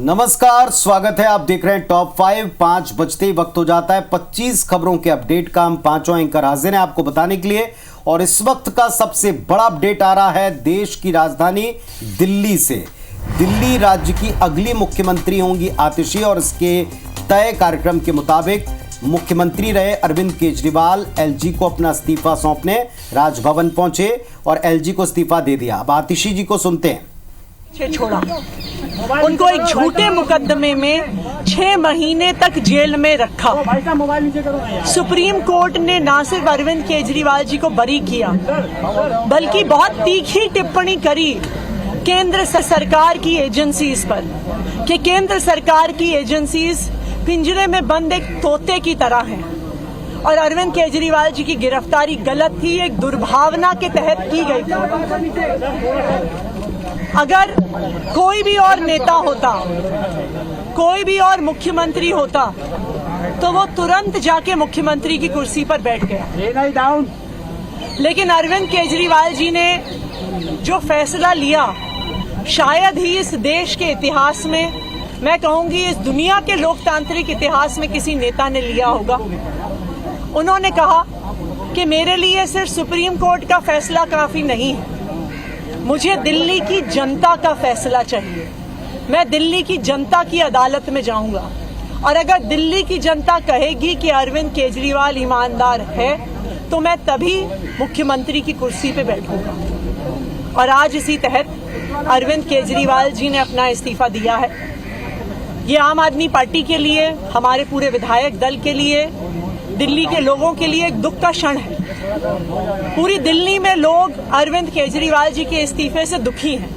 नमस्कार, स्वागत है। आप देख रहे हैं टॉप 5 बजते ही वक्त हो जाता है 25 खबरों के अपडेट का। हम पांचों एंकर हाजिर हैं आपको बताने के लिए। और इस वक्त का सबसे बड़ा अपडेट आ रहा है देश की राजधानी दिल्ली से। दिल्ली राज्य की अगली मुख्यमंत्री होंगी आतिशी, और इसके तय कार्यक्रम के मुताबिक मुख्यमंत्री रहे अरविंद केजरीवाल एलजी को अपना इस्तीफा सौंपने राजभवन पहुंचे और एलजी को इस्तीफा दे दिया। अब आतिशी जी को सुनते हैं। छोड़ा उनको एक झूठे मुकदमे में 6 महीने तक जेल में रखा। सुप्रीम कोर्ट ने न सिर्फ अरविंद केजरीवाल जी को बरी किया, बल्कि बहुत तीखी टिप्पणी करी केंद्र सरकार की एजेंसीज पर कि केंद्र सरकार की एजेंसीज पिंजरे में बंद एक तोते की तरह हैं और अरविंद केजरीवाल जी की गिरफ्तारी गलत थी, एक दुर्भावना के तहत की गई थी। अगर कोई भी और नेता होता, कोई भी और मुख्यमंत्री होता, तो वो तुरंत जाके मुख्यमंत्री की कुर्सी पर बैठ गया। लेकिन अरविंद केजरीवाल जी ने जो फैसला लिया, शायद ही इस देश के इतिहास में, मैं कहूंगी इस दुनिया के लोकतांत्रिक इतिहास में किसी नेता ने लिया होगा। उन्होंने कहा कि मेरे लिए सिर्फ सुप्रीम कोर्ट का फैसला काफी नहीं है, मुझे दिल्ली की जनता का फैसला चाहिए। मैं दिल्ली की जनता की अदालत में जाऊंगा और अगर दिल्ली की जनता कहेगी कि अरविंद केजरीवाल ईमानदार है, तो मैं तभी मुख्यमंत्री की कुर्सी पे बैठूंगा। और आज इसी तहत अरविंद केजरीवाल जी ने अपना इस्तीफा दिया है। ये आम आदमी पार्टी के लिए, हमारे पूरे विधायक दल के लिए, दिल्ली के लोगों के लिए एक दुख का क्षण है। पूरी दिल्ली में लोग अरविंद केजरीवाल जी के इस्तीफे से दुखी हैं,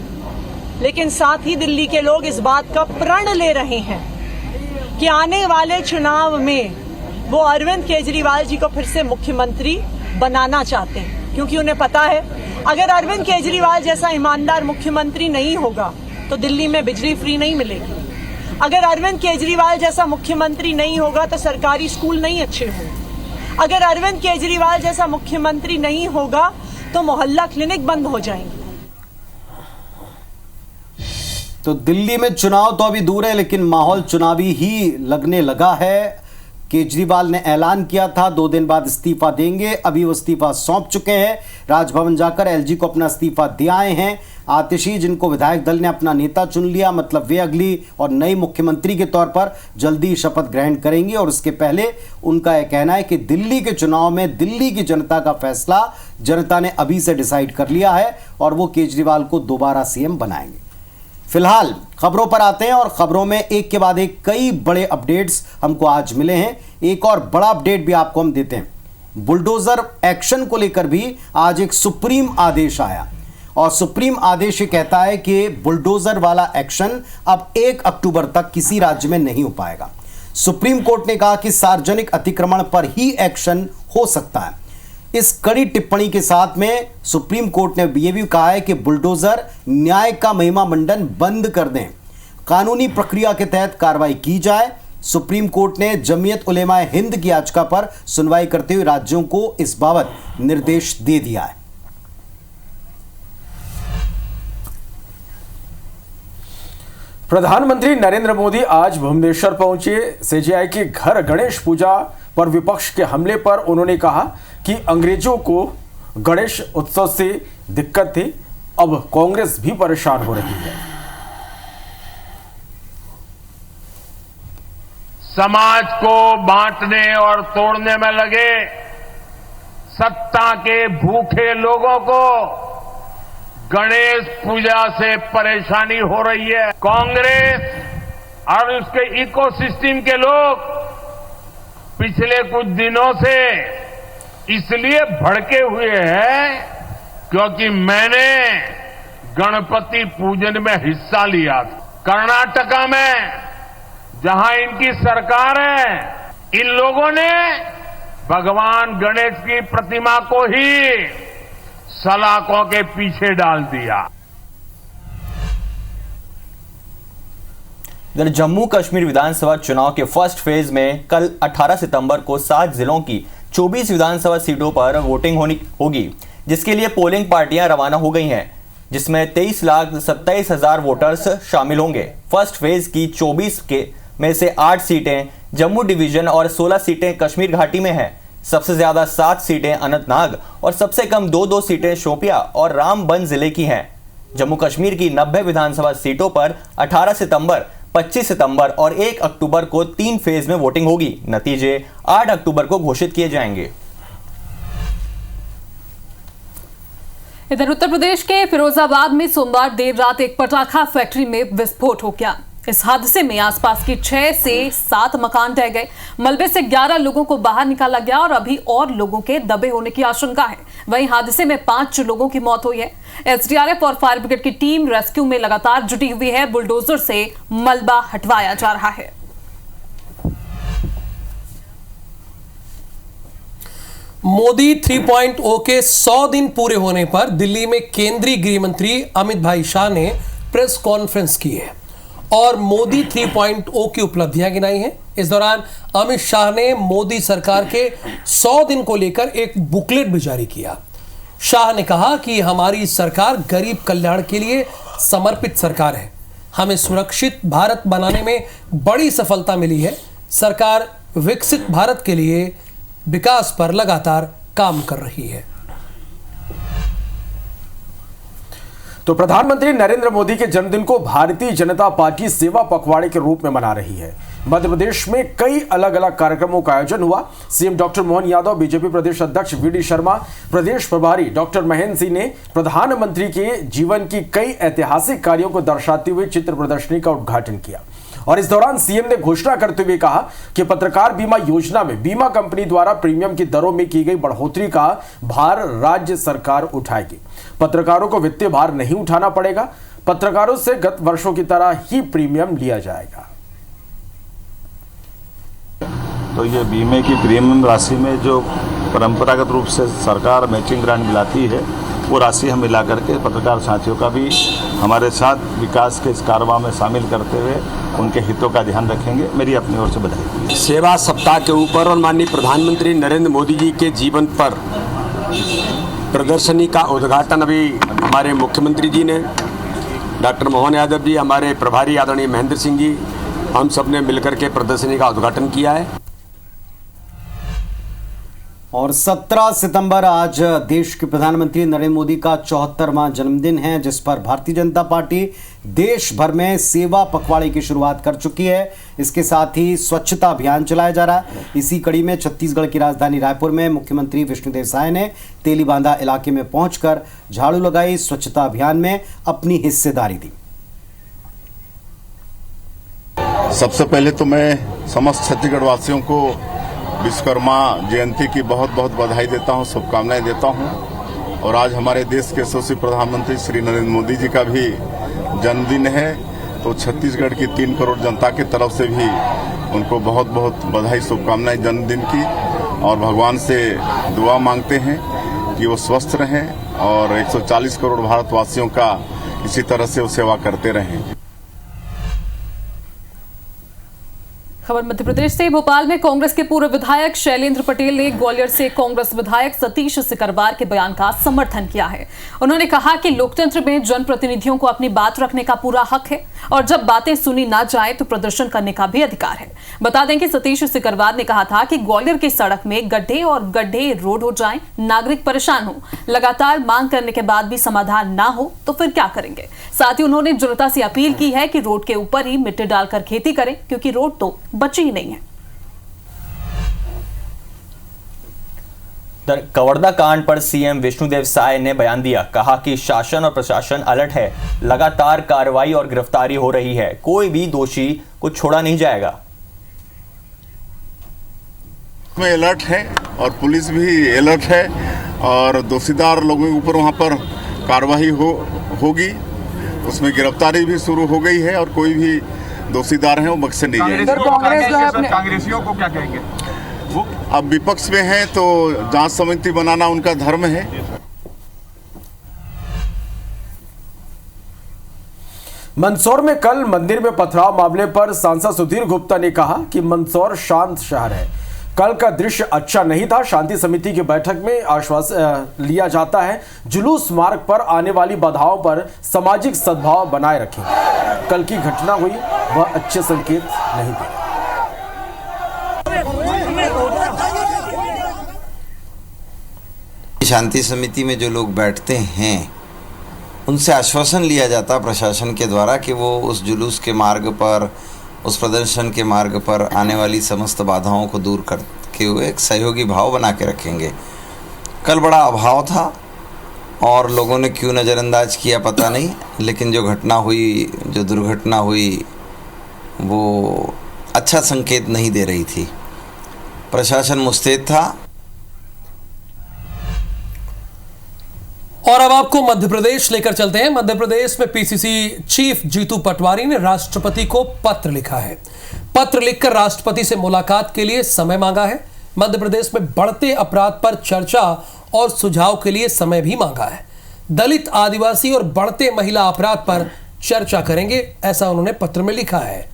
लेकिन साथ ही दिल्ली के लोग इस बात का प्रण ले रहे हैं कि आने वाले चुनाव में वो अरविंद केजरीवाल जी को फिर से मुख्यमंत्री बनाना चाहते हैं, क्योंकि उन्हें पता है अगर अरविंद केजरीवाल जैसा ईमानदार मुख्यमंत्री नहीं होगा तो दिल्ली में बिजली फ्री नहीं मिलेगी। अगर अरविंद केजरीवाल जैसा मुख्यमंत्री नहीं होगा तो सरकारी स्कूल नहीं अच्छे होंगे। अगर अरविंद केजरीवाल जैसा मुख्यमंत्री नहीं होगा तो मोहल्ला क्लिनिक बंद हो जाएंगे। तो दिल्ली में चुनाव तो अभी दूर है, लेकिन माहौल चुनावी ही लगने लगा है। केजरीवाल ने ऐलान किया था 2 दिन बाद इस्तीफा देंगे, अभी वो इस्तीफा सौंप चुके हैं। राजभवन जाकर एलजी को अपना इस्तीफा दे आए हैं। आतिशी, जिनको विधायक दल ने अपना नेता चुन लिया, मतलब वे अगली और नई मुख्यमंत्री के तौर पर जल्दी शपथ ग्रहण करेंगी। और उसके पहले उनका यह कहना है कि दिल्ली के चुनाव में दिल्ली की जनता का फैसला जनता ने अभी से डिसाइड कर लिया है और वो केजरीवाल को दोबारा सीएम बनाएंगे। फिलहाल खबरों पर आते हैं और खबरों में एक के बाद एक कई बड़े अपडेट्स हमको आज मिले हैं। एक और बड़ा अपडेट भी आपको हम देते हैं। बुलडोजर एक्शन को लेकर भी आज एक सुप्रीम आदेश आया और सुप्रीम आदेश ये कहता है कि बुलडोजर वाला एक्शन अब 1 अक्टूबर तक किसी राज्य में नहीं हो पाएगा। सुप्रीम कोर्ट ने कहा कि सार्वजनिक अतिक्रमण पर ही एक्शन हो सकता है। इस कड़ी टिप्पणी के साथ में सुप्रीम कोर्ट ने यह भी कहा है कि बुलडोजर न्याय का महिमा मंडन बंद कर दें, कानूनी प्रक्रिया के तहत कार्रवाई की जाए। सुप्रीम कोर्ट ने जमीयत उलेमाए हिंद की याचिका पर सुनवाई करते हुए राज्यों को इस बाबत निर्देश दे दिया है। प्रधानमंत्री नरेंद्र मोदी आज भुवनेश्वर पहुंचे। सीजेआई के घर गणेश पूजा पर विपक्ष के हमले पर उन्होंने कहा कि अंग्रेजों को गणेश उत्सव से दिक्कत थी, अब कांग्रेस भी परेशान हो रही है। समाज को बांटने और तोड़ने में लगे सत्ता के भूखे लोगों को गणेश पूजा से परेशानी हो रही है। कांग्रेस और उसके इकोसिस्टम के लोग पिछले कुछ दिनों से इसलिए भड़के हुए हैं क्योंकि मैंने गणपति पूजन में हिस्सा लिया था। कर्नाटका में जहां इनकी सरकार है, इन लोगों ने भगवान गणेश की प्रतिमा को ही सलाखों के पीछे डाल दिया। इधर जम्मू कश्मीर विधानसभा चुनाव के फर्स्ट फेज में कल 18 सितंबर को 7 जिलों की 24 विधानसभा सीटों पर वोटिंग होगी, जिसके लिए पोलिंग पार्टियां रवाना हो गई हैं। जिसमें 23,27,000 वोटर्स शामिल होंगे। फर्स्ट फेज की 24 के में से 8 सीटें जम्मू डिवीजन और 16 सीटें कश्मीर घाटी में हैं। सबसे ज्यादा 7 सीटें अनंतनाग और सबसे कम 2 सीटें शोपिया और रामबन जिले की हैं। जम्मू कश्मीर की 90 विधानसभा सीटों पर 18 सितंबर, 25 सितंबर और 1 अक्टूबर को 3 फेज में वोटिंग होगी। नतीजे 8 अक्टूबर को घोषित किए जाएंगे। इधर उत्तर प्रदेश के फिरोजाबाद में सोमवार देर रात एक पटाखा फैक्ट्री में विस्फोट हो गया। इस हादसे में आसपास के 6 से 7 मकान ढह गए। मलबे से 11 लोगों को बाहर निकाला गया और अभी और लोगों के दबे होने की आशंका है। वहीं हादसे में 5 लोगों की मौत हुई है। एसडीआरएफ और फायर ब्रिगेड की टीम रेस्क्यू में लगातार जुटी हुई है। बुलडोजर से मलबा हटवाया जा रहा है। मोदी 3.0 के 100 दिन पूरे होने पर दिल्ली में केंद्रीय गृह मंत्री अमित भाई शाह ने प्रेस कॉन्फ्रेंस की है और मोदी 3.0 की उपलब्धियां गिनाई हैं। इस दौरान अमित शाह ने मोदी सरकार के 100 दिन को लेकर एक बुकलेट भी जारी किया। शाह ने कहा कि हमारी सरकार गरीब कल्याण के लिए समर्पित सरकार है। हमें सुरक्षित भारत बनाने में बड़ी सफलता मिली है। सरकार विकसित भारत के लिए विकास पर लगातार काम कर रही है। तो प्रधानमंत्री नरेंद्र मोदी के जन्मदिन को भारतीय जनता पार्टी सेवा पखवाड़े के रूप में मना रही है। मध्य प्रदेश में कई अलग अलग कार्यक्रमों का आयोजन हुआ। CM doctor Mohan Yadav, BJP प्रदेश अध्यक्ष वीडी शर्मा, प्रदेश प्रभारी डॉक्टर महेंद्र सिंह ने प्रधानमंत्री के जीवन की कई ऐतिहासिक कार्यों को दर्शाती हुई चित्र प्रदर्शनी का उद्घाटन किया। और इस दौरान सीएम ने घोषणा करते हुए कहा कि पत्रकार बीमा योजना में बीमा कंपनी द्वारा प्रीमियम की दरों में की गई बढ़ोतरी का भार राज्य सरकार उठाएगी। पत्रकारों को वित्तीय भार नहीं उठाना पड़ेगा। पत्रकारों से गत वर्षों की तरह ही प्रीमियम लिया जाएगा। तो ये बीमे की प्रीमियम राशि में जो परंपरागत रूप से सरकार मैचिंग ग्रांट मिलाती है, वो राशि हम मिला करके पत्रकार साथियों का भी हमारे साथ विकास के इस कारवां में शामिल करते हुए उनके हितों का ध्यान रखेंगे। मेरी अपनी ओर से बधाई। सेवा सप्ताह के ऊपर और माननीय प्रधानमंत्री नरेंद्र मोदी जी के जीवन पर प्रदर्शनी का उद्घाटन अभी हमारे मुख्यमंत्री जी ने, डॉक्टर मोहन यादव जी, हमारे प्रभारी आदरणीय महेंद्र सिंह जी, हम सब ने मिलकर के प्रदर्शनी का उद्घाटन किया है। और 17 सितंबर आज देश के प्रधानमंत्री नरेंद्र मोदी का 74वां जन्मदिन है, जिस पर भारतीय जनता पार्टी देश भर में सेवा पखवाड़े की शुरुआत कर चुकी है। इसके साथ ही स्वच्छता अभियान चलाया जा रहा है। इसी कड़ी में छत्तीसगढ़ की राजधानी रायपुर में मुख्यमंत्री विष्णुदेव साय ने तेलीबांधा इलाके में पहुंचकर झाड़ू लगाई, स्वच्छता अभियान में अपनी हिस्सेदारी दी। सबसे पहले तो मैं समस्त छत्तीसगढ़ वासियों को विश्वकर्मा जयंती की बहुत बहुत बधाई देता हूं, शुभकामनाएं देता हूं। और आज हमारे देश के यशस्वी प्रधानमंत्री श्री नरेंद्र मोदी जी का भी जन्मदिन है, तो छत्तीसगढ़ की 3 करोड़ जनता की तरफ से भी उनको बहुत बहुत बधाई, शुभकामनाएं जन्मदिन की। और भगवान से दुआ मांगते हैं कि वो स्वस्थ रहें और 140 करोड़ भारतवासियों का इसी तरह से वो सेवा करते रहें। खबर मध्य प्रदेश से। भोपाल में कांग्रेस के पूर्व विधायक शैलेंद्र पटेल ने ग्वालियर से कांग्रेस विधायक सतीश सिकरवार के बयान का समर्थन किया है। उन्होंने कहा कि लोकतंत्र में जनप्रतिनिधियों को अपनी बात रखने का पूरा हक है और जब बातें सुनी ना जाए तो प्रदर्शन करने का भी अधिकार है। बता दें कि सतीश सिकरवार ने कहा था कि ग्वालियर की सड़क में गड्ढे रोड हो जाएं, नागरिक परेशान हो, लगातार मांग करने के बाद भी समाधान ना हो तो फिर क्या करेंगे। साथ ही उन्होंने जनता से अपील की है कि रोड के ऊपर ही मिट्टी डालकर खेती करें, क्योंकि रोड तो बची ही नहीं है। कवर्धा कांड पर सीएम विष्णुदेव साय ने बयान दिया। कहा कि शासन और प्रशासन अलर्ट है, लगातार कार्रवाई और गिरफ्तारी हो रही है, कोई भी दोषी को छोड़ा नहीं जाएगा। में अलर्ट है और पुलिस भी अलर्ट है और दोषीदार लोगों के ऊपर वहां पर कार्रवाई होगी। उसमें गिरफ्तारी भी शुरू हो गई है और कोई भी दोषीदार हैं वो बख्शे नहीं जाएंगे। कांग्रेसियों को क्या कहेंगे? वो अब विपक्ष में हैं तो जांच समिति बनाना उनका धर्म है। मंदसौर में कल मंदिर में पथराव मामले पर सांसद सुधीर गुप्ता ने कहा कि मंदसौर शांत शहर है, कल का दृश्य अच्छा नहीं था। शांति समिति की बैठक में आश्वासन लिया जाता है जुलूस मार्ग पर आने वाली बाधाओं पर सामाजिक सद्भाव बनाए रखेंगे। कल की घटना हुई वह अच्छे संकेत नहीं थे। शांति समिति में जो लोग बैठते हैं उनसे आश्वासन लिया जाता प्रशासन के द्वारा कि वो उस जुलूस के मार्ग पर, उस प्रदर्शन के मार्ग पर आने वाली समस्त बाधाओं को दूर करके हुए एक सहयोगी भाव बना के रखेंगे। कल बड़ा अभाव था और लोगों ने क्यों नज़रअंदाज किया पता नहीं, लेकिन जो घटना हुई, जो दुर्घटना हुई, वो अच्छा संकेत नहीं दे रही थी। प्रशासन मुस्तैद था। और अब आपको मध्य प्रदेश लेकर चलते हैं। मध्य प्रदेश में पीसीसी चीफ जीतू पटवारी ने राष्ट्रपति को पत्र लिखा है। पत्र लिखकर राष्ट्रपति से मुलाकात के लिए समय मांगा है। मध्य प्रदेश में बढ़ते अपराध पर चर्चा और सुझाव के लिए समय भी मांगा है। दलित, आदिवासी और बढ़ते महिला अपराध पर चर्चा करेंगे, ऐसा उन्होंने पत्र में लिखा है।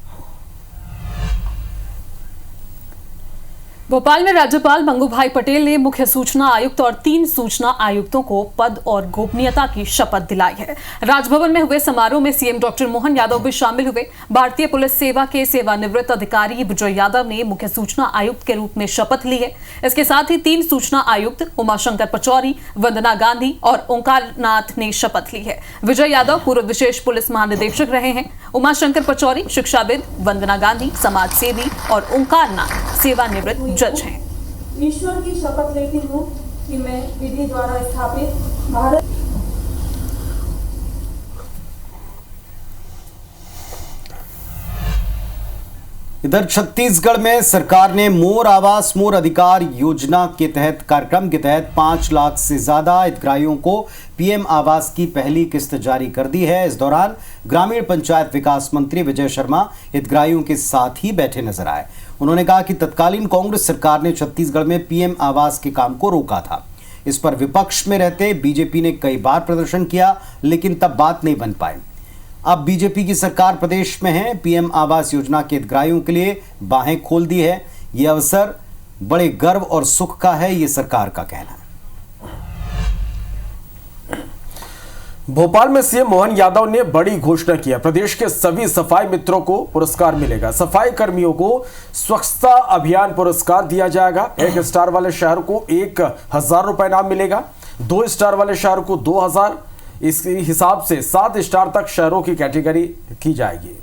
भोपाल में राज्यपाल मंगूभाई पटेल ने मुख्य सूचना आयुक्त और 3 सूचना आयुक्तों को पद और गोपनीयता की शपथ दिलाई है। राजभवन में हुए समारोह में सीएम डॉक्टर मोहन यादव भी शामिल हुए। भारतीय पुलिस सेवा के सेवानिवृत्त अधिकारी विजय यादव ने मुख्य सूचना आयुक्त के रूप में शपथ ली है। इसके साथ ही 3 सूचना आयुक्त उमाशंकर पचौरी, वंदना गांधी और ओंकार नाथ ने शपथ ली है। विजय यादव पूर्व विशेष पुलिस महानिदेशक रहे हैं। उमाशंकर पचौरी शिक्षाविद, वंदना गांधी समाज सेवी और ओंकार नाथ सेवानिवृत्त जज हैं। ईश्वर की शपथ लेती हूँ कि मैं विधि द्वारा स्थापित भारत इधर छत्तीसगढ़ में सरकार ने मोर आवास मोर अधिकार योजना के तहत कार्यक्रम के तहत 5 लाख से ज्यादा हितग्राहियों को पीएम आवास की पहली किस्त जारी कर दी है। इस दौरान ग्रामीण पंचायत विकास मंत्री विजय शर्मा हितग्राहियों के साथ ही बैठे नजर आए। उन्होंने कहा कि तत्कालीन कांग्रेस सरकार ने छत्तीसगढ़ में पीएम आवास के काम को रोका था। इस पर विपक्ष में रहते बीजेपी ने कई बार प्रदर्शन किया, लेकिन तब बात नहीं बन पाई। अब बीजेपी की सरकार प्रदेश में है। पीएम आवास योजना के हितग्राहियों के लिए बाहें खोल दी है। यह अवसर बड़े गर्व और सुख का है, ये सरकार का कहना है। भोपाल में सीएम मोहन यादव ने बड़ी घोषणा किया। प्रदेश के सभी सफाई मित्रों को पुरस्कार मिलेगा। सफाई कर्मियों को स्वच्छता अभियान पुरस्कार दिया जाएगा। 1 स्टार वाले शहर को 1000 रुपए इनाम मिलेगा। 2 स्टार वाले शहर को 2000। इस हिसाब से 7 स्टार तक शहरों की कैटेगरी की जाएगी।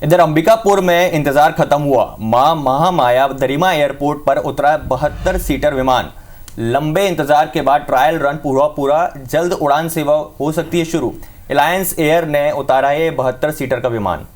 इधर अंबिकापुर में इंतजार खत्म हुआ। मां महामाया दरिमा एयरपोर्ट पर उतरा 72 सीटर विमान। लंबे इंतजार के बाद ट्रायल रन पूरा जल्द उड़ान सेवा हो सकती है शुरू। एलायंस एयर ने उतारा है 72 सीटर का विमान।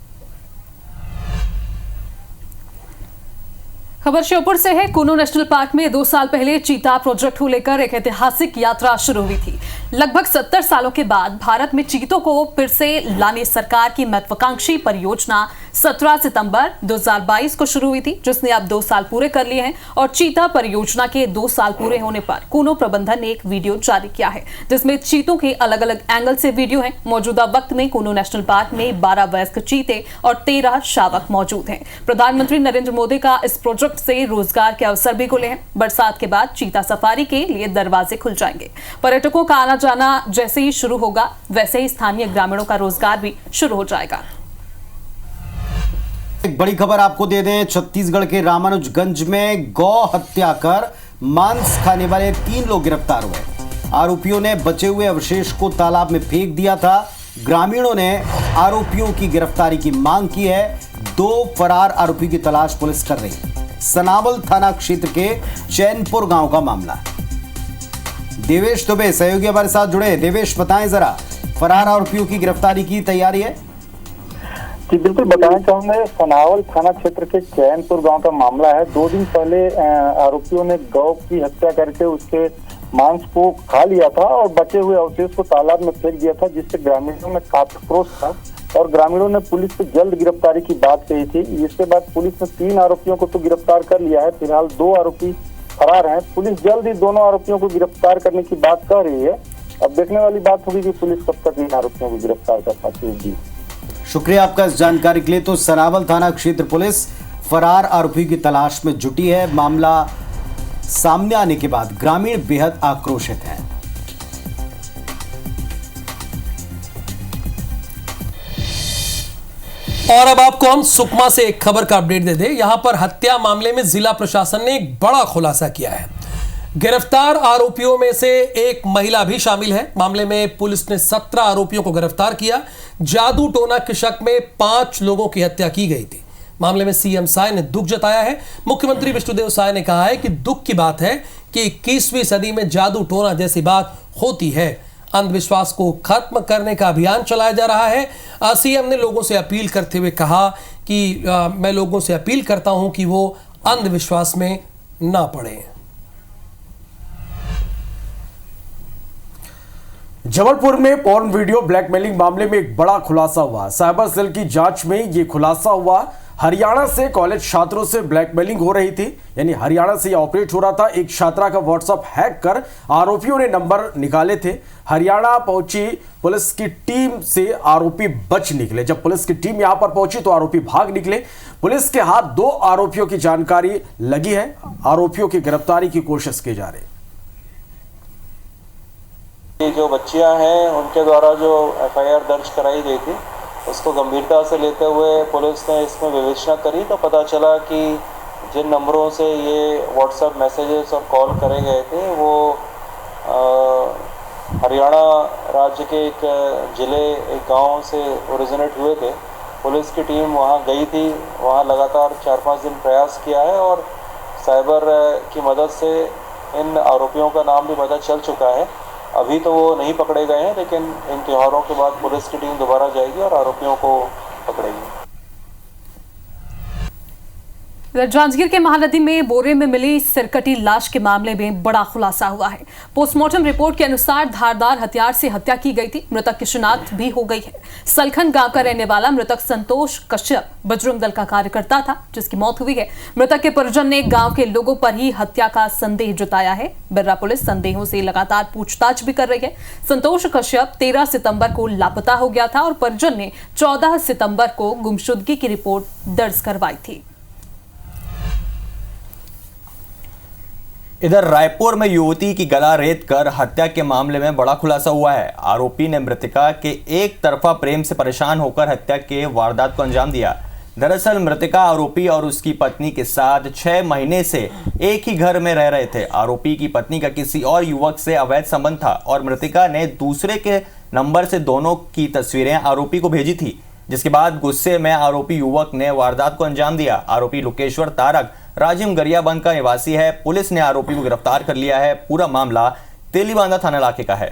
खबर श्योपुर से है। कुनो नेशनल पार्क में 2 साल पहले चीता प्रोजेक्ट को लेकर एक ऐतिहासिक यात्रा शुरू हुई थी। लगभग 70 सालों के बाद भारत में चीतों को फिर से लाने सरकार की महत्वाकांक्षी परियोजना 17 सितंबर 2022 को शुरू हुई थी, जिसने अब 2 साल पूरे कर लिए हैं। और चीता परियोजना के 2 साल पूरे होने पर कुनो प्रबंधन ने एक वीडियो जारी किया है, जिसमें चीतों के अलग अलग एंगल से वीडियो है। मौजूदा वक्त में कुनो नेशनल पार्क में 12 वयस्क चीते और 13 शावक मौजूद हैं। प्रधानमंत्री नरेंद्र मोदी का इस प्रोजेक्ट से रोजगार के अवसर भी खुले हैं। बरसात के बाद चीता सफारी के लिए दरवाजे खुल जाएंगे। पर्यटकों का आना जाना जैसे ही शुरू होगा, वैसे ही स्थानीय ग्रामीणों का रोजगार भी शुरू हो जाएगा। एक बड़ी खबर आपको दे दें। छत्तीसगढ़ के रामानुजगंज में गौ हत्या कर मांस खाने वाले 3 लोग गिरफ्तार हुए। आरोपियों ने बचे हुए अवशेष को तालाब में फेंक दिया था। ग्रामीणों ने आरोपियों की गिरफ्तारी की मांग की है। 2 फरार आरोपियों की तलाश पुलिस कर रही है। सनावल थाना क्षेत्र के चैनपुर गांव का मामला है। देवेश दुबे सहयोगी हमारे साथ जुड़े। देवेश, बताएं जरा, फरार आरोपियों की गिरफ्तारी की तैयारी है? जी बिल्कुल, बताना चाहूंगा। सनावल थाना क्षेत्र के चैनपुर गांव का मामला है। 2 दिन पहले आरोपियों ने गौ की हत्या करके उसके मांस को खा लिया था और बचे हुए अवशेष को तालाब में फेंक दिया था, जिससे ग्रामीणों में काफी क्रोध था और ग्रामीणों ने पुलिस से जल्द गिरफ्तारी की बात कही थी। इसके बाद पुलिस ने 3 आरोपियों को तो गिरफ्तार कर लिया है। फिलहाल 2 आरोपी फरार हैं। पुलिस जल्द ही दोनों आरोपियों को गिरफ्तार करने की बात कर रही है। अब देखने वाली बात होगी कि पुलिस कब तक इन आरोपियों को गिरफ्तार कर पाती है। शुक्रिया आपका इस जानकारी के लिए। तो सनावल थाना क्षेत्र पुलिस फरार आरोपी की तलाश में जुटी है। मामला सामने आने के बाद ग्रामीण बेहद आक्रोशित हैं। और अब आपको हम सुकमा से एक खबर का अपडेट दे दें। यहां पर हत्या मामले में जिला प्रशासन ने एक बड़ा खुलासा किया है। गिरफ्तार आरोपियों में से एक महिला भी शामिल है। मामले में पुलिस ने 17 आरोपियों को गिरफ्तार किया। जादू टोना के शक में 5 लोगों की हत्या की गई थी। मामले में सीएम साय ने दुख जताया है। मुख्यमंत्री विष्णुदेव साय ने कहा है कि दुख की बात है कि 21वीं सदी में जादू टोना जैसी बात होती है। अंधविश्वास को खत्म करने का अभियान चलाया जा रहा है। सीएम ने लोगों से अपील करते हुए कहा कि मैं लोगों से अपील करता हूं कि वो अंधविश्वास में ना पड़े। जबलपुर में पॉर्न वीडियो ब्लैकमेलिंग मामले में एक बड़ा खुलासा हुआ। साइबर सेल की जांच में यह खुलासा हुआ। हरियाणा से कॉलेज छात्रों से ब्लैकमेलिंग हो रही थी, यानी हरियाणा से यह ऑपरेट हो रहा था। एक छात्रा का व्हाट्सएप हैक कर आरोपियों ने नंबर निकाले थे। हरियाणा पहुंची पुलिस की टीम से आरोपी बच निकले। जब पुलिस की टीम यहां पर पहुंची तो आरोपी भाग निकले। पुलिस के हाथ 2 आरोपियों की जानकारी लगी है। आरोपियों की गिरफ्तारी की कोशिश की जा रही है। जो बच्चियां हैं उनके द्वारा जो एफआईआर दर्ज कराई गई थी उसको गंभीरता से लेते हुए पुलिस ने इसमें विवेचना करी तो पता चला कि जिन नंबरों से ये व्हाट्सएप मैसेजेस और कॉल करे गए थे वो हरियाणा राज्य के एक ज़िले एक गांव से ओरिजिनेट हुए थे। पुलिस की टीम वहां गई थी। वहां लगातार 4-5 दिन प्रयास किया है और साइबर की मदद से इन आरोपियों का नाम भी पता चल चुका है। अभी तो वो नहीं पकड़े गए हैं, लेकिन इन त्योहारों के बाद पुलिस की टीम दोबारा जाएगी और आरोपियों को पकड़ेगी। जांजगीर के महानदी में बोरे में मिली सिरकटी लाश के मामले में बड़ा खुलासा हुआ है। पोस्टमार्टम रिपोर्ट के अनुसार धारदार हथियार से हत्या की गई थी। मृतक की शिनाख्त भी हो गई है। सलखन गांव का रहने वाला मृतक संतोष कश्यप बजरंग दल का कार्यकर्ता था, जिसकी मौत हुई है। मृतक के परिजन ने गांव के लोगों पर ही हत्या का संदेह जताया है। बिर्रा पुलिस संदेहों से लगातार पूछताछ भी कर रही है। संतोष कश्यप 13 सितंबर को लापता हो गया था और परिजन ने 14 सितंबर को गुमशुदगी की रिपोर्ट दर्ज करवाई थी। इधर रायपुर में युवती की गला रेत कर हत्या के मामले में बड़ा खुलासा हुआ है। आरोपी ने मृतका के एक तरफा प्रेम से परेशान होकर हत्या के वारदात को अंजाम दिया। दरअसल मृतका आरोपी और उसकी पत्नी के साथ 6 महीने से एक ही घर में रह रहे थे। आरोपी की पत्नी का किसी और युवक से अवैध संबंध था और मृतका ने दूसरे के नंबर से दोनों की तस्वीरें आरोपी को भेजी थी, जिसके बाद गुस्से में आरोपी युवक ने वारदात को अंजाम दिया। आरोपी लोकेश्वर तारक राजिम गरियाबंद का निवासी है। पुलिस ने आरोपी को गिरफ्तार कर लिया है। पूरा मामला तेलीबांधा थाना इलाके का है।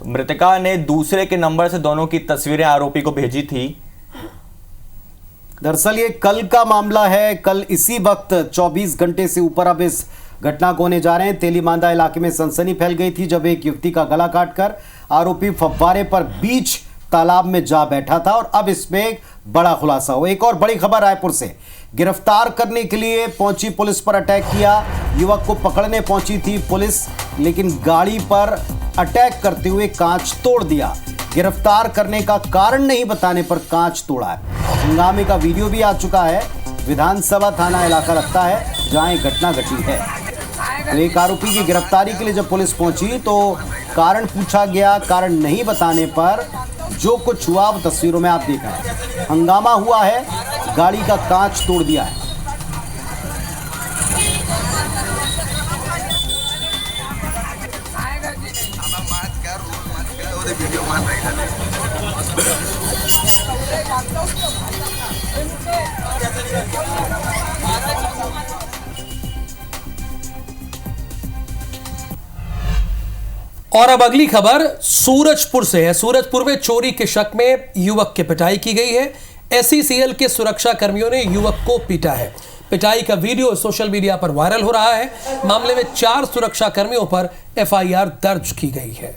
मृतका ने दूसरे के नंबर से दोनों की तस्वीरें आरोपी को भेजी थी। दरअसल ये कल का मामला है। कल इसी वक्त 24 घंटे से ऊपर अब इस घटना को होने जा रहे हैं। तेलीबांधा इलाके में सनसनी फैल गई थी जब एक युवती का गला काटकर आरोपी फव्वारे पर बीच तालाब में जा बैठा था और अब इसमें एक बड़ा खुलासा हुआ। एक और बड़ी खबर रायपुर से। गिरफ्तार करने के लिए पहुंची पुलिस पर अटैक किया। युवक को पकड़ने पहुंची थी पुलिस, लेकिन गाड़ी पर अटैक करते हुए कांच तोड़ दिया। गिरफ्तार करने का कारण नहीं बताने पर कांच तोड़ा है। हंगामे का वीडियो भी आ चुका है। विधानसभा थाना इलाका लगता है जहां ये घटना घटी है। तो एक आरोपी की गिरफ्तारी के लिए जब पुलिस पहुंची तो कारण पूछा गया। कारण नहीं बताने पर जो कुछ हुआ वो तस्वीरों में आप देख रहे हैं। हंगामा हुआ है, गाड़ी का कांच तोड़ दिया है। और अब अगली खबर सूरजपुर से है। सूरजपुर में चोरी के शक में युवक की पिटाई की गई है। एसईसीएल के सुरक्षा कर्मियों ने युवक को पीटा है। पिटाई का वीडियो सोशल मीडिया पर वायरल हो रहा है। मामले में 4 सुरक्षा कर्मियों पर एफआईआर दर्ज की गई है।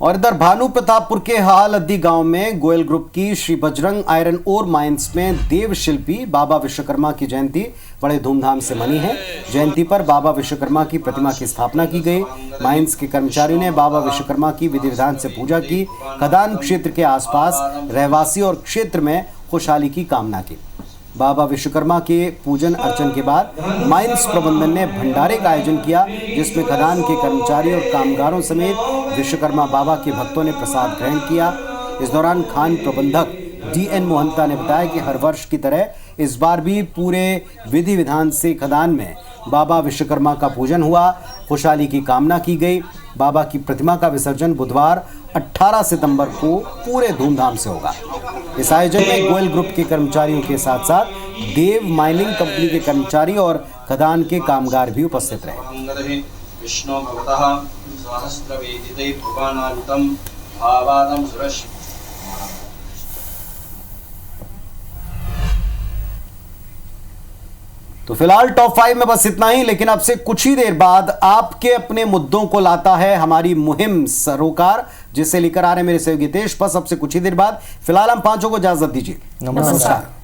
और इधर भानु प्रतापपुर के हालअद्दी गांव में गोयल ग्रुप की Shri Bajrang iron ore mines में देव शिल्पी बाबा विश्वकर्मा की जयंती बड़े धूमधाम से मनी है। जयंती पर बाबा विश्वकर्मा की प्रतिमा की स्थापना की गई। माइंस के कर्मचारियों ने बाबा विश्वकर्मा की विधि विधान से पूजा की। खदान क्षेत्र के आसपास रहवासी और क्षेत्र में खुशहाली की कामना की। बाबा विश्वकर्मा के पूजन अर्चन के बाद माइंस प्रबंधन ने भंडारे का आयोजन किया, जिसमें खदान के कर्मचारी और कामगारों समेत विश्वकर्मा बाबा के भक्तों ने प्रसाद ग्रहण किया। इस दौरान खान प्रबंधक DN मोहंता ने बताया कि हर वर्ष की तरह इस बार भी पूरे विधि विधान से खदान में बाबा विश्वकर्मा का पूजन हुआ। खुशहाली की कामना की गई। बाबा की प्रतिमा का विसर्जन बुधवार 18 सितंबर को पूरे धूमधाम से होगा। इस आयोजन में गोयल ग्रुप के कर्मचारियों के साथ साथ देव माइनिंग कंपनी के कर्मचारी और खदान के कामगार भी उपस्थित रहे। तो फिलहाल टॉप 5 में बस इतना ही, लेकिन अब से कुछ ही देर बाद आपके अपने मुद्दों को लाता है हमारी मुहिम सरोकार, जिसे लेकर आ रहे मेरे सहयोगी हितेश। बस अब से कुछ ही देर बाद फिलहाल हम पांचों को इजाजत दीजिए। नमस्कार।